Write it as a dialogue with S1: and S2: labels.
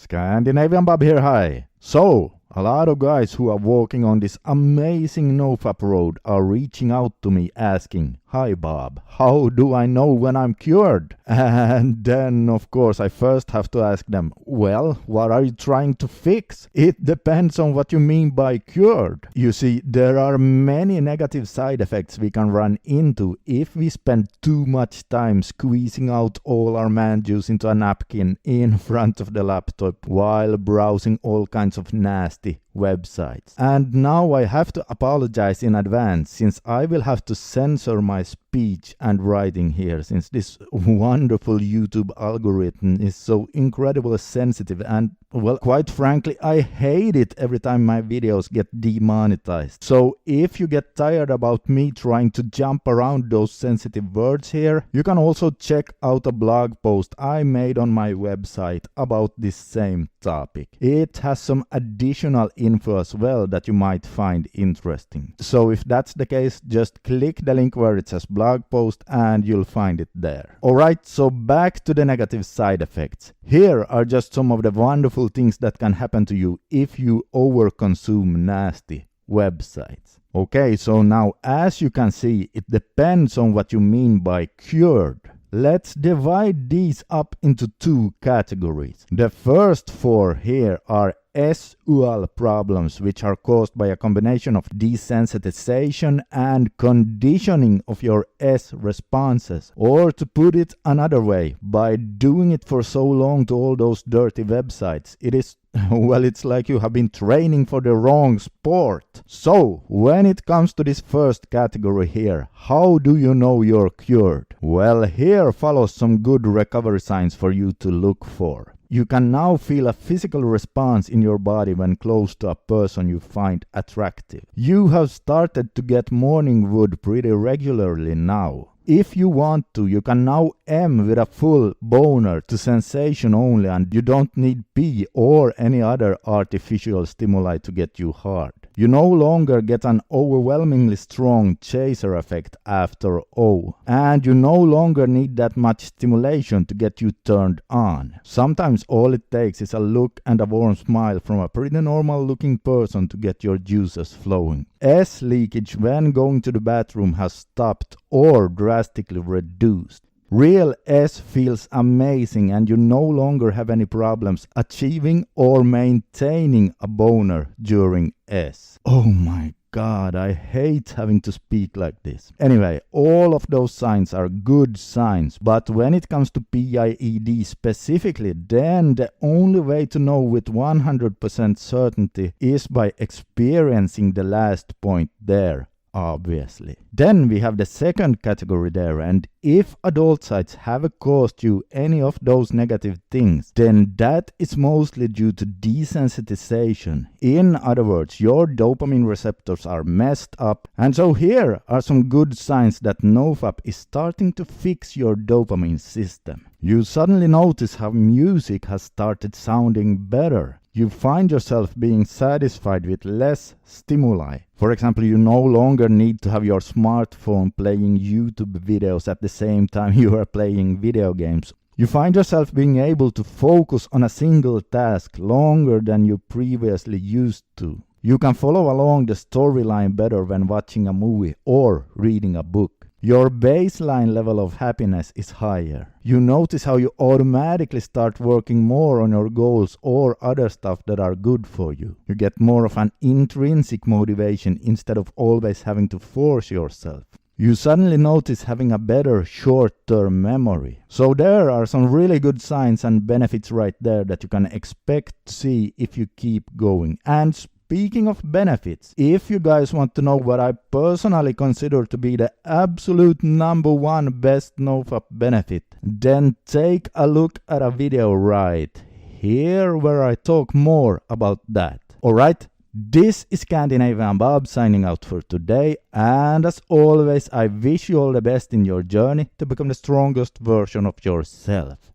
S1: Scandinavian Bob here, hi. So, a lot of guys who are walking on this amazing nofap road are reaching out to me asking, "Hi Bob, how do I know when I'm cured?" And then of course I first have to ask them, well, what are you trying to fix? It depends on what you mean by cured. You see, there are many negative side effects we can run into if we spend too much time squeezing out all our man juice into a napkin in front of the laptop while browsing all kinds of nasty websites. And now I have to apologize in advance since I will have to censor my speech and writing here since this wonderful YouTube algorithm is so incredibly sensitive and, well, quite frankly, I hate it every time my videos get demonetized. So if you get tired about me trying to jump around those sensitive words here, you can also check out a blog post I made on my website about this same topic. It has some additional info as well that you might find interesting. So if that's the case, just click the link where it says blog post and you'll find it there. Alright, so back to the negative side effects. Here are just some of the wonderful things that can happen to you if you overconsume nasty websites. Okay, so now as you can see, it depends on what you mean by cured. Let's divide these up into two categories. The first four here are SUL problems, which are caused by a combination of desensitization and conditioning of your S responses. Or to put it another way, by doing it for so long to all those dirty websites, it is, well, it's like you have been training for the wrong sport. So, when it comes to this first category here, how do you know you're cured? Well, here follows some good recovery signs for you to look for. You can now feel a physical response in your body when close to a person you find attractive. You have started to get morning wood pretty regularly now. If you want to, you can now M with a full boner to sensation only, and you don't need P or any other artificial stimuli to get you hard. You no longer get an overwhelmingly strong chaser effect after O, and you no longer need that much stimulation to get you turned on. Sometimes all it takes is a look and a warm smile from a pretty normal looking person to get your juices flowing. S leakage when going to the bathroom has stopped or drastically reduced. Real S feels amazing and you no longer have any problems achieving or maintaining a boner during S. Oh my God, I hate having to speak like this. Anyway, all of those signs are good signs, but when it comes to PIED specifically, then the only way to know with 100% certainty is by experiencing the last point there. Obviously. Then we have the second category there, and if adult sites have caused you any of those negative things, then that is mostly due to desensitization. In other words, your dopamine receptors are messed up, and so here are some good signs that nofap is starting to fix your dopamine system. You suddenly notice how music has started sounding better. You find yourself being satisfied with less stimuli. For example, you no longer need to have your smartphone playing YouTube videos at the same time you are playing video games. You find yourself being able to focus on a single task longer than you previously used to. You can follow along the storyline better when watching a movie or reading a book. Your baseline level of happiness is higher. You notice how you automatically start working more on your goals or other stuff that are good for you. You get more of an intrinsic motivation instead of always having to force yourself. You suddenly notice having a better short-term memory. So there are some really good signs and benefits right there that you can expect to see if you keep going. And speaking of benefits, if you guys want to know what I personally consider to be the absolute #1 best nofap benefit, then take a look at a video right here where I talk more about that. Alright, this is Scandinavian Bob signing out for today, and as always I wish you all the best in your journey to become the strongest version of yourself.